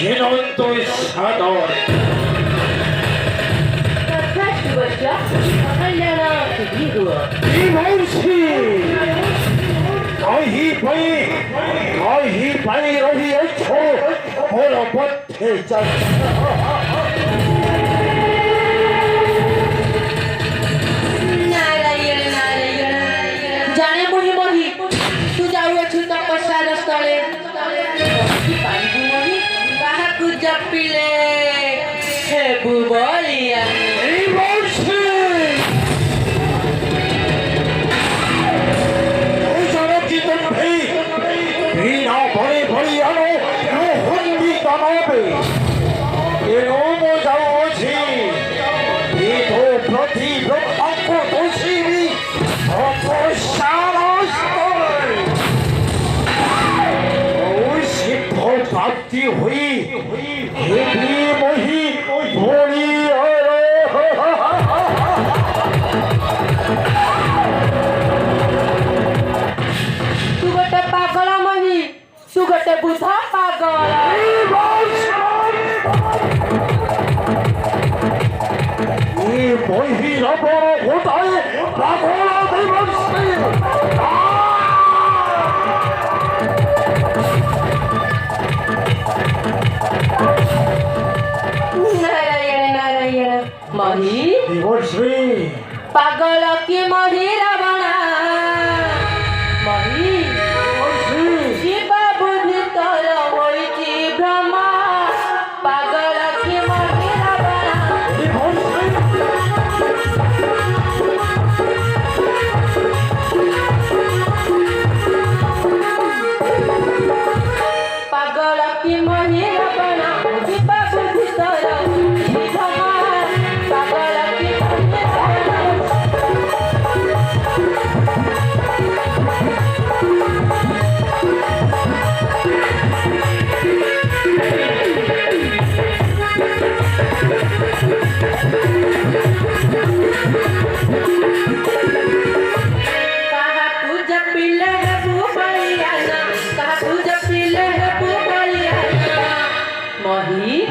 হেনন্ত সাদর कहीं पाई रही और पत्थे जाने मोहि मोहि तू जाऊछु तपस्या स्थले पाइबु मोहि काहाकु जपिले हेबु बलिया प्राप्ति हुई मोही भोली तू गोटे पागल मोही तू गोटे बुधा पागल मोही रबर घोटाए पागल मोही पागल की मोही रावण मोही शिव बुद्धि तोर होइछि भ्रम पागल की मोही रावण पागल की मोही रावण शिव बुद्धि तोर होइछि भ्रम पागल की मोही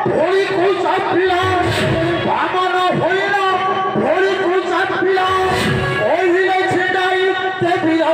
ধরিকু চাপিলাম বামন হইল ধরিকু চাপিলাম ওই ছেটাই দেবীরা